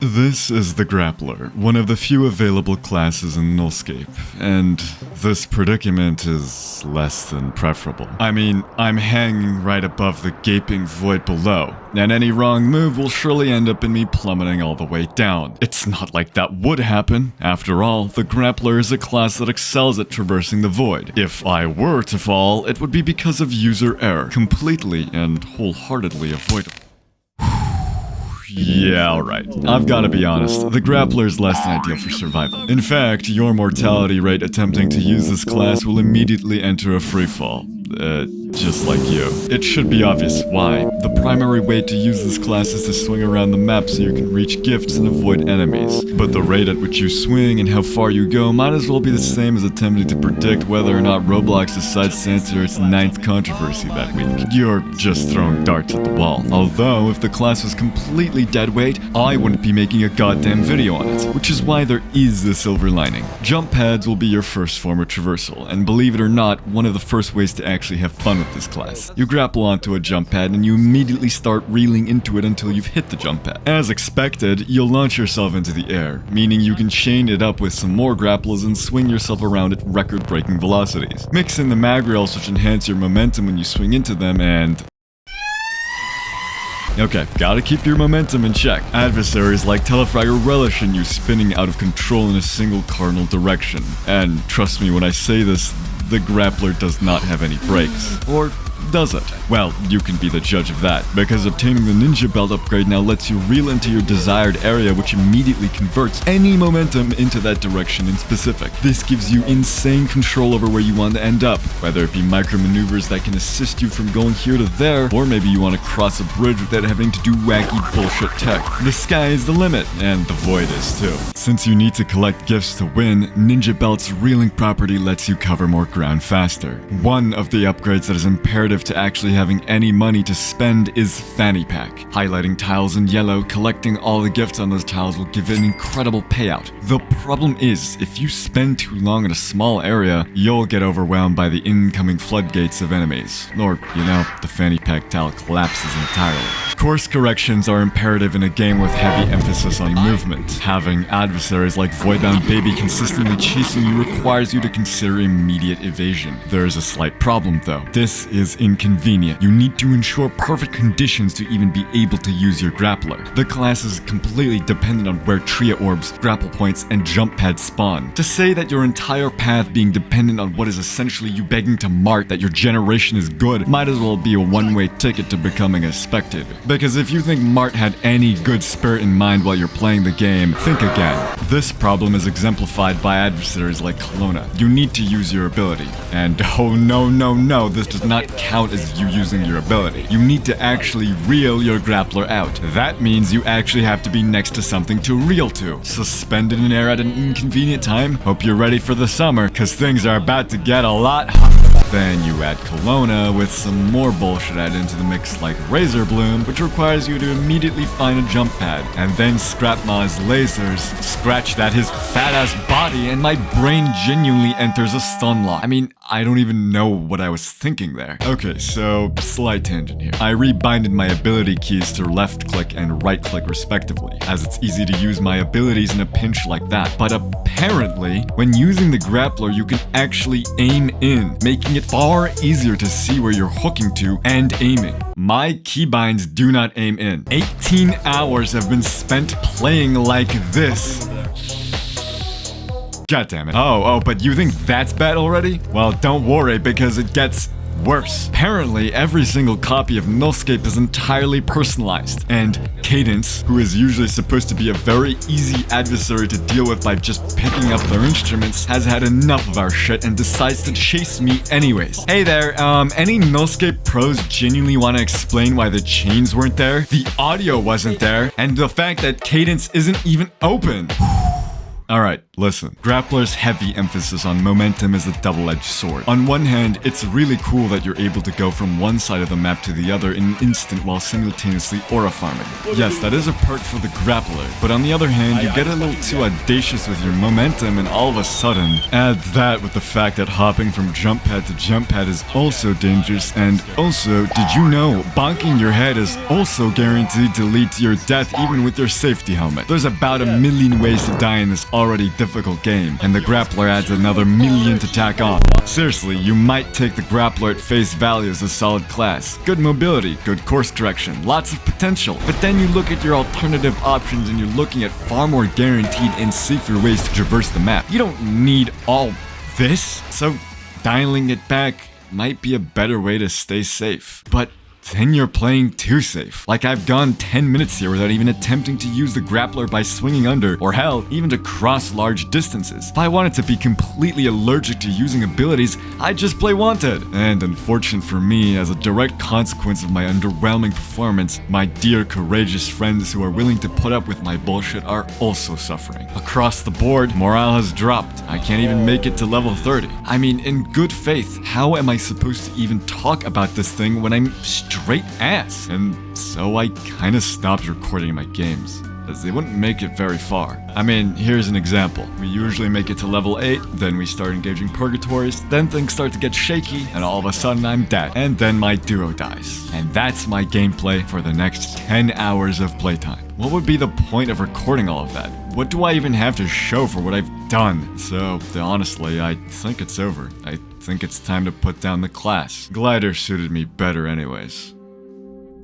This is the Grappler, one of the few available classes in Nullscape, and this predicament is less than preferable. I mean, I'm hanging right above the gaping void below, and any wrong move will surely end up in me plummeting all the way down. It's not like that would happen. After all, the Grappler is a class that excels at traversing the void. If I were to fall, it would be because of user error, completely and wholeheartedly avoidable. Yeah, alright. I've gotta be honest, the Grappler is less than ideal for survival. In fact, your mortality rate attempting to use this class will immediately enter a freefall. Just like you. It should be obvious why. The primary way to use this class is to swing around the map so you can reach gifts and avoid enemies. But the rate at which you swing and how far you go might as well be the same as attempting to predict whether or not Roblox decides to answer its 9th controversy that week. You're just throwing darts at the wall. Although, if the class was completely deadweight, I wouldn't be making a goddamn video on it. Which is why there is the silver lining. Jump pads will be your first form of traversal, and believe it or not, one of the first ways to actually have fun with this class. You grapple onto a jump pad and you immediately start reeling into it until you've hit the jump pad. As expected, you'll launch yourself into the air, meaning you can chain it up with some more grapples and swing yourself around at record-breaking velocities. Mix in the mag rails which enhance your momentum when you swing into them and... Okay, gotta keep your momentum in check. Adversaries like Telefragger relish in you spinning out of control in a single cardinal direction. And trust me when I say this, the Grappler does not have any brakes. Or does it? Well, you can be the judge of that, because obtaining the Ninja Belt upgrade now lets you reel into your desired area, which immediately converts any momentum into that direction in specific. This gives you insane control over where you want to end up, whether it be micro-maneuvers that can assist you from going here to there, or maybe you want to cross a bridge without having to do wacky bullshit tech. The sky is the limit, and the void is too. Since you need to collect gifts to win, Ninja Belt's reeling property lets you cover more ground faster. One of the upgrades that is imperative to actually having any money to spend is Fanny Pack. Highlighting tiles in yellow, collecting all the gifts on those tiles will give an incredible payout. The problem is, if you spend too long in a small area, you'll get overwhelmed by the incoming floodgates of enemies. Or, you know, the Fanny Pack tile collapses entirely. Course corrections are imperative in a game with heavy emphasis on movement. Having adversaries like Voidbound Baby consistently chasing you requires you to consider immediate evasion. There is a slight problem though. This is inconvenient. You need to ensure perfect conditions to even be able to use your Grappler. The class is completely dependent on where Tria Orbs, grapple points, and jump pads spawn. To say that your entire path being dependent on what is essentially you begging to Mart that your generation is good might as well be a one-way ticket to becoming a spectator. Because if you think Mart had any good spirit in mind while you're playing the game, think again. This problem is exemplified by adversaries like Kelowna. You need to use your ability. And oh no, this does not count as you using your ability. You need to actually reel your Grappler out. That means you actually have to be next to something to reel to. Suspended in air at an inconvenient time? Hope you're ready for the summer, cause things are about to get a lot hot. Then you add Kelowna with some more bullshit added into the mix like Razor Bloom, which requires you to immediately find a jump pad, and then Scrapmaw's lasers scratch that his fat ass body and my brain genuinely enters a stun lock. I mean, I don't even know what I was thinking there. Okay, so slight tangent here. I rebinded my ability keys to left click and right click respectively, as it's easy to use my abilities in a pinch like that. But apparently, when using the Grappler, you can actually aim in, making it far easier to see where you're hooking to and aiming. My keybinds do not aim in. 18 hours have been spent playing like this. God damn it. Oh, but you think that's bad already? Well, don't worry, because it gets worse. Apparently, every single copy of Nullscape is entirely personalized, and Cadence, who is usually supposed to be a very easy adversary to deal with by just picking up their instruments, has had enough of our shit and decides to chase me anyways. Hey there, any Nullscape pros genuinely want to explain why the chains weren't there, the audio wasn't there, and the fact that Cadence isn't even open? Alright, listen. Grappler's heavy emphasis on momentum is a double-edged sword. On one hand, it's really cool that you're able to go from one side of the map to the other in an instant while simultaneously aura farming. Yes, that is a perk for the grappler, but on the other hand, you get a little too audacious with your momentum and all of a sudden, add that with the fact that hopping from jump pad to jump pad is also dangerous, and also, did you know, bonking your head is also guaranteed to lead to your death even with your safety helmet. There's about a million ways to die in this already difficult game, and the grappler adds another million to tack on. Seriously, you might take the grappler at face value as a solid class. Good mobility, good course direction, lots of potential, but then you look at your alternative options and you're looking at far more guaranteed and safer ways to traverse the map. You don't need all this, so dialing it back might be a better way to stay safe. But then you're playing too safe. Like, I've gone 10 minutes here without even attempting to use the grappler by swinging under, or hell, even to cross large distances. If I wanted to be completely allergic to using abilities, I'd just play Wanted. And unfortunate for me, as a direct consequence of my underwhelming performance, my dear courageous friends who are willing to put up with my bullshit are also suffering. Across the board, morale has dropped. I can't even make it to level 30. I mean, in good faith, how am I supposed to even talk about this thing when I'm straight ass? And so I kinda stopped recording my games, as they wouldn't make it very far. I mean, here's an example. We usually make it to level 8, then we start engaging purgatories, then things start to get shaky, and all of a sudden I'm dead. And then my duo dies. And that's my gameplay for the next 10 hours of playtime. What would be the point of recording all of that? What do I even have to show for what I've done? So, honestly, I think it's over. I think it's time to put down the class. Glider suited me better anyways.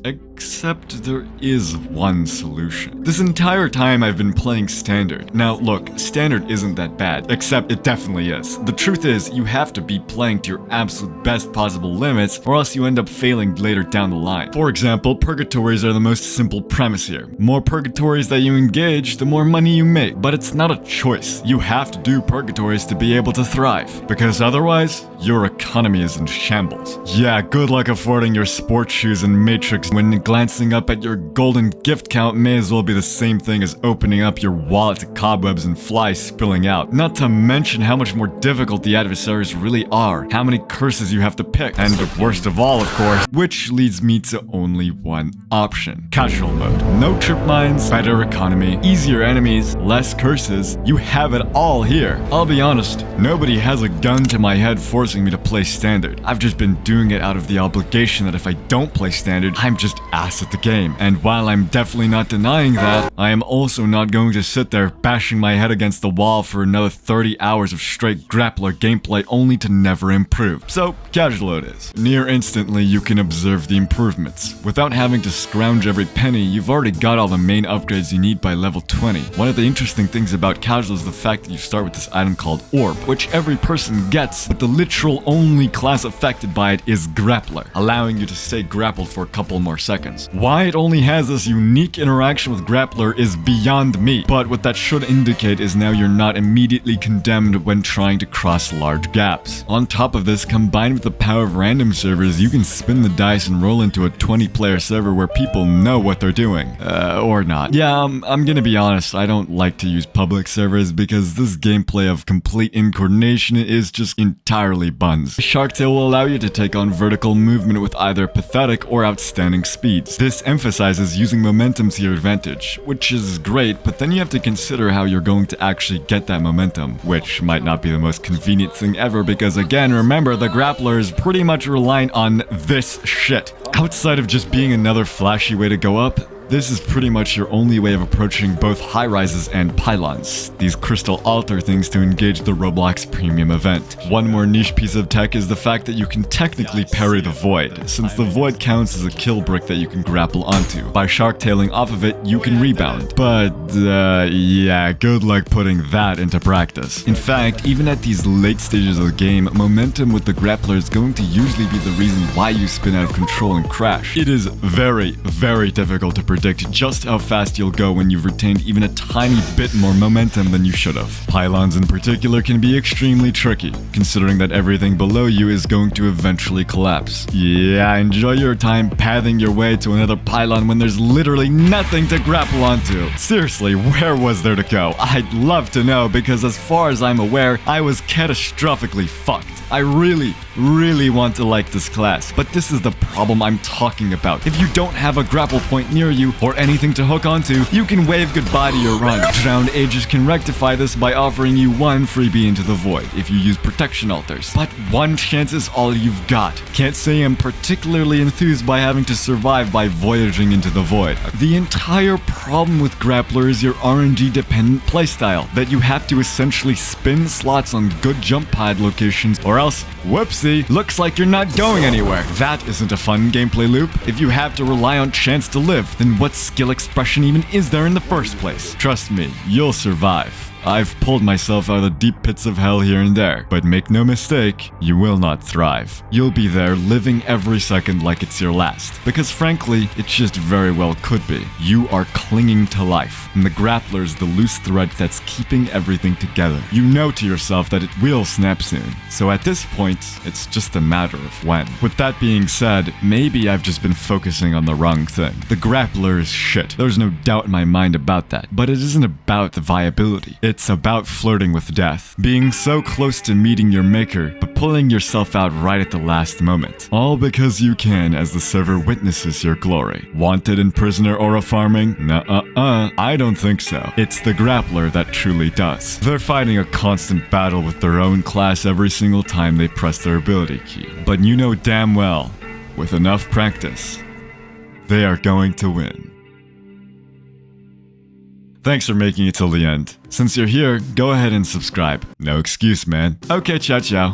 Except there is one solution. This entire time I've been playing Standard. Now look, Standard isn't that bad, except it definitely is. The truth is, you have to be playing to your absolute best possible limits, or else you end up failing later down the line. For example, purgatories are the most simple premise here. More purgatories that you engage, the more money you make. But it's not a choice. You have to do purgatories to be able to thrive, because otherwise, your economy is in shambles. Yeah, good luck affording your sports shoes and Matrix when glancing up at your golden gift count may as well be the same thing as opening up your wallet to cobwebs and flies spilling out. Not to mention how much more difficult the adversaries really are, how many curses you have to pick, and the worst of all, of course, which leads me to only one option. Casual mode. No trip mines, better economy, easier enemies, less curses. You have it all here. I'll be honest, nobody has a gun to my head forcing me to play Standard. I've just been doing it out of the obligation that if I don't play Standard, I'm just ass at the game. And while I'm definitely not denying that, I am also not going to sit there bashing my head against the wall for another 30 hours of straight grappler gameplay only to never improve. So, casual it is. Near instantly, you can observe the improvements. Without having to scrounge every penny, you've already got all the main upgrades you need by level 20. One of the interesting things about casual is the fact that you start with this item called Orb, which every person gets, but the literal only class affected by it is Grappler, allowing you to stay grappled for a couple more seconds. Why it only has this unique interaction with Grappler is beyond me, but what that should indicate is now you're not immediately condemned when trying to cross large gaps. On top of this, combined with the power of random servers, you can spin the dice and roll into a 20-player server where people know what they're doing. Or not. Yeah, I'm gonna be honest, I don't like to use public servers because this gameplay of complete incoordination is just entirely buns. Shark Tail will allow you to take on vertical movement with either pathetic or outstanding speeds. This emphasizes using momentum to your advantage, which is great, but then you have to consider how you're going to actually get that momentum, which might not be the most convenient thing ever because again, remember, the grappler is pretty much reliant on this shit. Outside of just being another flashy way to go up, this is pretty much your only way of approaching both high rises and pylons, these crystal altar things to engage the Roblox premium event. One more niche piece of tech is the fact that you can technically parry the void, since the void counts as a kill brick that you can grapple onto. By shark tailing off of it, you can rebound. But, yeah, good luck putting that into practice. In fact, even at these late stages of the game, momentum with the grappler is going to usually be the reason why you spin out of control and crash. It is very, very difficult to predict predict just how fast you'll go when you've retained even a tiny bit more momentum than you should have. Pylons in particular can be extremely tricky, considering that everything below you is going to eventually collapse. Yeah, enjoy your time pathing your way to another pylon when there's literally nothing to grapple onto. Seriously, where was there to go? I'd love to know, because as far as I'm aware, I was catastrophically fucked. I really want to like this class, but this is the problem I'm talking about. If you don't have a grapple point near you or anything to hook onto, you can wave goodbye to your run. Drowned Aegis can rectify this by offering you one freebie into the void if you use protection altars, but one chance is all you've got. Can't say I'm particularly enthused by having to survive by voyaging into the void. The entire problem with Grappler is your RNG dependent playstyle, that you have to essentially spin slots on good jump pad locations, or else, whoopsie, looks like you're not going anywhere. That isn't a fun gameplay loop. If you have to rely on chance to live, then what skill expression even is there in the first place? Trust me, you'll survive. I've pulled myself out of the deep pits of hell here and there, but make no mistake, you will not thrive. You'll be there living every second like it's your last, because frankly, it just very well could be. You are clinging to life, and the grappler's the loose thread that's keeping everything together. You know to yourself that it will snap soon, so at this point, it's just a matter of when. With that being said, maybe I've just been focusing on the wrong thing. The grappler is shit. There's no doubt in my mind about that, but it isn't about the viability. It's about flirting with death, being so close to meeting your maker, but pulling yourself out right at the last moment. All because you can, as the server witnesses your glory. Wanted in prisoner aura farming? Nuh-uh-uh, I don't think so. It's the grappler that truly does. They're fighting a constant battle with their own class every single time they press their ability key. But you know damn well, with enough practice, they are going to win. Thanks for making it till the end. Since you're here, go ahead and subscribe. No excuse, man. Okay, ciao ciao.